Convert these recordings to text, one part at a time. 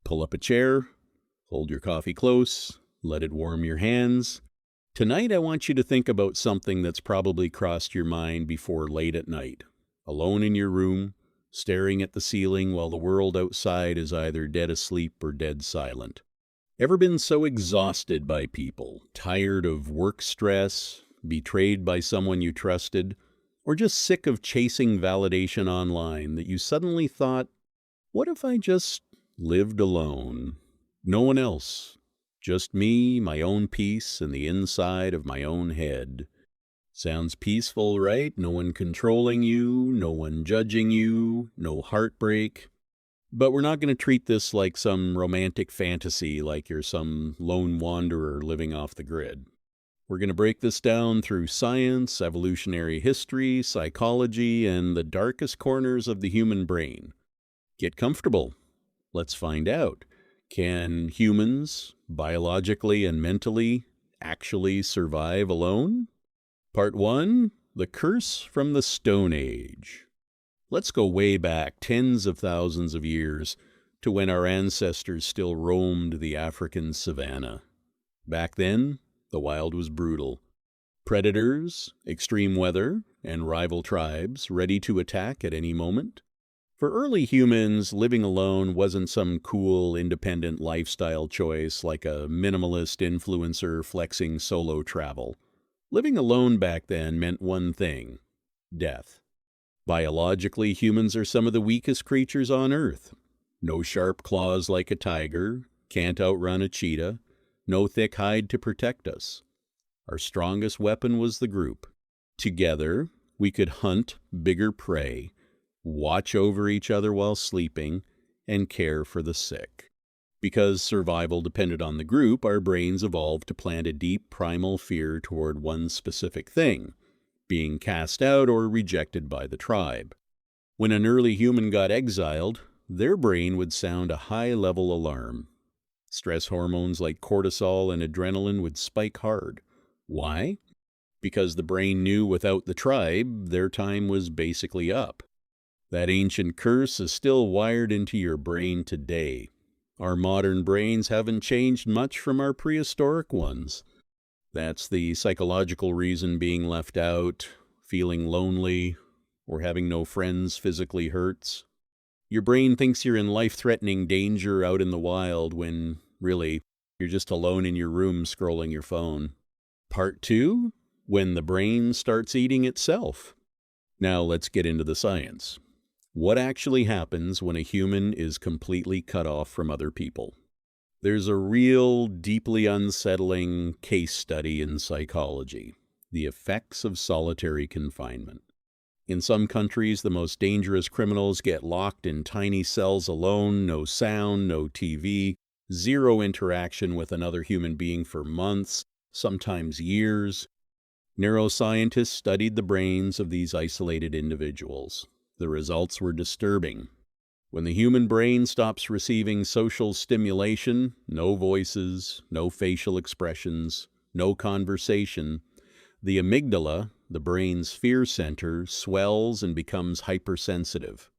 Pull up a chair, hold your coffee close, let it warm your hands. Tonight I want you to think about something that's probably crossed your mind before late at night, alone in your room, staring at the ceiling while the world outside is either dead asleep or dead silent. Ever been so exhausted by people, tired of work stress, betrayed by someone you trusted, or just sick of chasing validation online that you suddenly thought, what if I just lived alone? No one else. Just me, my own peace, and the inside of my own head. Sounds peaceful, right? No one controlling you, no one judging you, no heartbreak. But we're not going to treat this like some romantic fantasy, like you're some lone wanderer living off the grid. We're going to break this down through science, evolutionary history, psychology, and the darkest corners of the human brain. Get comfortable. Let's find out. Can humans, biologically and mentally, actually survive alone? Part 1, The Curse from the Stone Age. Let's go way back tens of thousands of years to when our ancestors still roamed the African savanna. Back then, the wild was brutal. Predators, extreme weather, and rival tribes ready to attack at any moment. For early humans, living alone wasn't some cool, independent lifestyle choice like a minimalist influencer flexing solo travel. Living alone back then meant one thing: death. Biologically, humans are some of the weakest creatures on Earth. No sharp claws like a tiger, can't outrun a cheetah, no thick hide to protect us. Our strongest weapon was the group. Together, we could hunt bigger prey, watch over each other while sleeping, and care for the sick. Because survival depended on the group, our brains evolved to plant a deep primal fear toward one specific thing: being cast out or rejected by the tribe. When an early human got exiled, their brain would sound a high-level alarm. Stress hormones like cortisol and adrenaline would spike hard. Why? Because the brain knew without the tribe, their time was basically up. That ancient curse is still wired into your brain today. Our modern brains haven't changed much from our prehistoric ones. That's the psychological reason being left out, feeling lonely, or having no friends physically hurts. Your brain thinks you're in life-threatening danger out in the wild when, really, you're just alone in your room scrolling your phone. Part 2, when the brain starts eating itself. Now let's get into the science. What actually happens when a human is completely cut off from other people? There's a real, deeply unsettling case study in psychology: the effects of solitary confinement. In some countries, the most dangerous criminals get locked in tiny cells alone, no sound, no TV, zero interaction with another human being for months, sometimes years. Neuroscientists studied the brains of these isolated individuals. The results were disturbing. When the human brain stops receiving social stimulation, no voices, no facial expressions, no conversation, the amygdala, the brain's fear center, swells and becomes hypersensitive.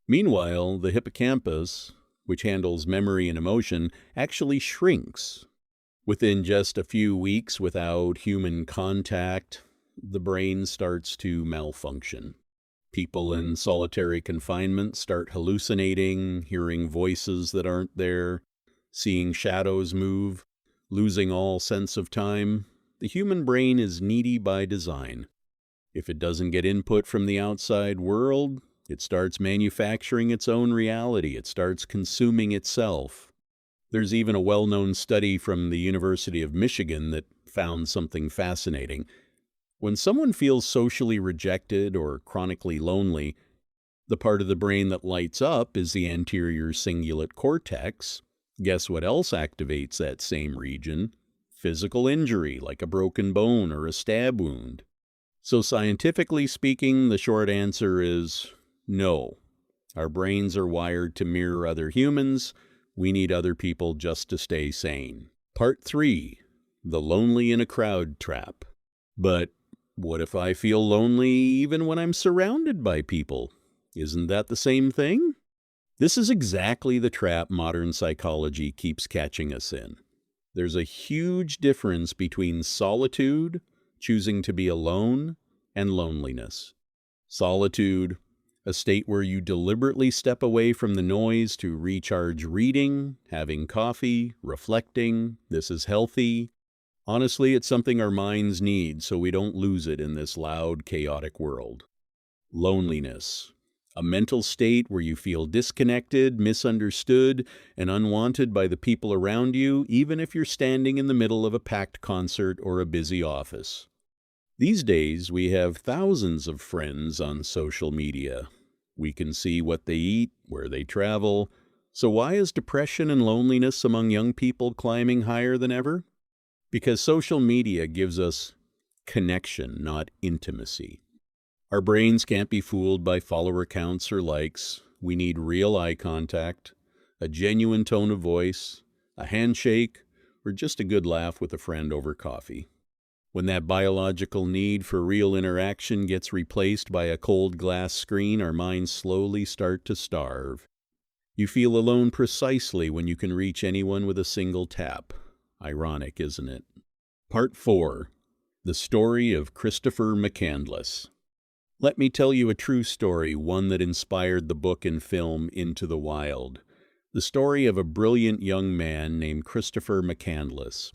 Meanwhile, the hippocampus, which handles memory and emotion, actually shrinks. Within just a few weeks without human contact, the brain starts to malfunction. People in solitary confinement start hallucinating, hearing voices that aren't there, seeing shadows move, losing all sense of time. The human brain is needy by design. If it doesn't get input from the outside world, it starts manufacturing its own reality. It starts consuming itself. There's even a well-known study from the University of Michigan that found something fascinating. When someone feels socially rejected or chronically lonely, the part of the brain that lights up is the anterior cingulate cortex. Guess what else activates that same region? Physical injury, like a broken bone or a stab wound. So scientifically speaking, the short answer is no. Our brains are wired to mirror other humans. We need other people just to stay sane. Part 3, the lonely in a crowd trap. But what if I feel lonely even when I'm surrounded by people? Isn't that the same thing? This is exactly the trap modern psychology keeps catching us in. There's a huge difference between solitude, choosing to be alone, and loneliness. Solitude, a state where you deliberately step away from the noise to recharge reading, having coffee, reflecting. This is healthy. Honestly, it's something our minds need so we don't lose it in this loud, chaotic world. Loneliness, a mental state where you feel disconnected, misunderstood, and unwanted by the people around you, even if you're standing in the middle of a packed concert or a busy office. These days, we have thousands of friends on social media. We can see what they eat, where they travel. So why is depression and loneliness among young people climbing higher than ever? Because social media gives us connection, not intimacy. Our brains can't be fooled by follower counts or likes. We need real eye contact, a genuine tone of voice, a handshake, or just a good laugh with a friend over coffee. When that biological need for real interaction gets replaced by a cold glass screen, our minds slowly start to starve. You feel alone precisely when you can reach anyone with a single tap. Ironic, isn't it? Part 4. The Story of Christopher McCandless. Let me tell you a true story, one that inspired the book and film Into the Wild. The story of a brilliant young man named Christopher McCandless.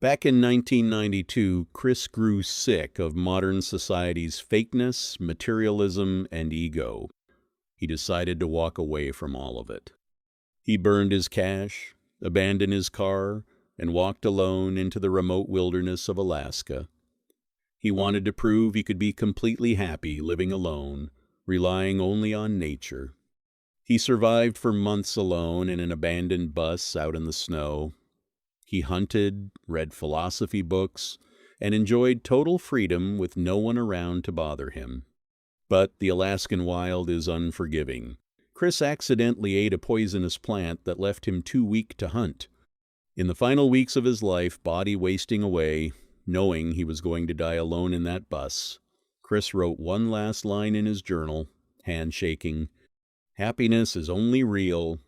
Back in 1992, Chris grew sick of modern society's fakeness, materialism, and ego. He decided to walk away from all of it. He burned his cash, abandoned his car, and walked alone into the remote wilderness of Alaska. He wanted to prove he could be completely happy living alone, relying only on nature. He survived for months alone in an abandoned bus out in the snow. He hunted, read philosophy books, and enjoyed total freedom with no one around to bother him. But the Alaskan wild is unforgiving. Chris accidentally ate a poisonous plant that left him too weak to hunt. In the final weeks of his life, body wasting away, knowing he was going to die alone in that bus, Chris wrote one last line in his journal, hand shaking, "Happiness is only real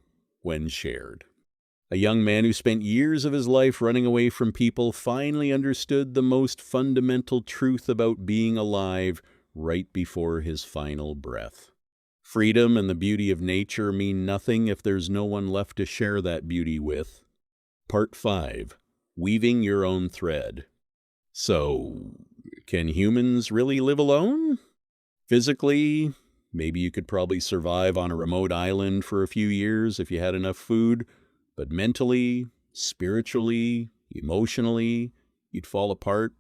when shared." A young man who spent years of his life running away from people finally understood the most fundamental truth about being alive right before his final breath. Freedom and the beauty of nature mean nothing if there's no one left to share that beauty with. Part 5. Weaving Your Own Thread. So, can humans really live alone? Physically, maybe you could probably survive on a remote island for a few years if you had enough food, but mentally, spiritually, emotionally, you'd fall apart.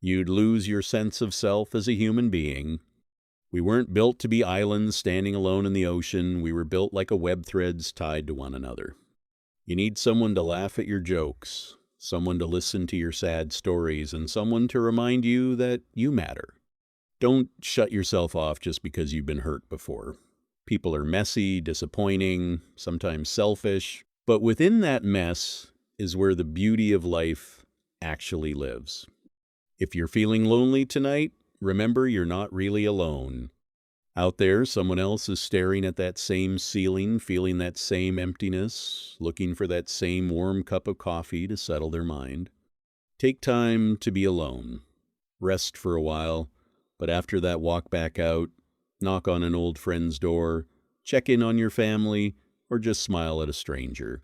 You'd lose your sense of self as a human being. We weren't built to be islands standing alone in the ocean. We were built like a web threads tied to one another. You need someone to laugh at your jokes, someone to listen to your sad stories, and someone to remind you that you matter. Don't shut yourself off just because you've been hurt before. People are messy, disappointing, sometimes selfish, but within that mess is where the beauty of life actually lives. If you're feeling lonely tonight, remember you're not really alone. Out there, someone else is staring at that same ceiling, feeling that same emptiness, looking for that same warm cup of coffee to settle their mind. Take time to be alone. Rest for a while, but after that walk back out, knock on an old friend's door, check in on your family, or just smile at a stranger.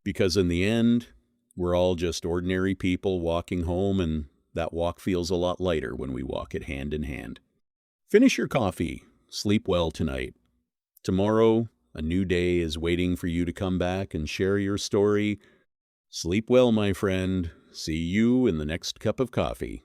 Because in the end, we're all just ordinary people walking home, and that walk feels a lot lighter when we walk it hand in hand. Finish your coffee. Sleep well tonight. Tomorrow, a new day is waiting for you to come back and share your story. Sleep well, my friend. See you in the next cup of coffee.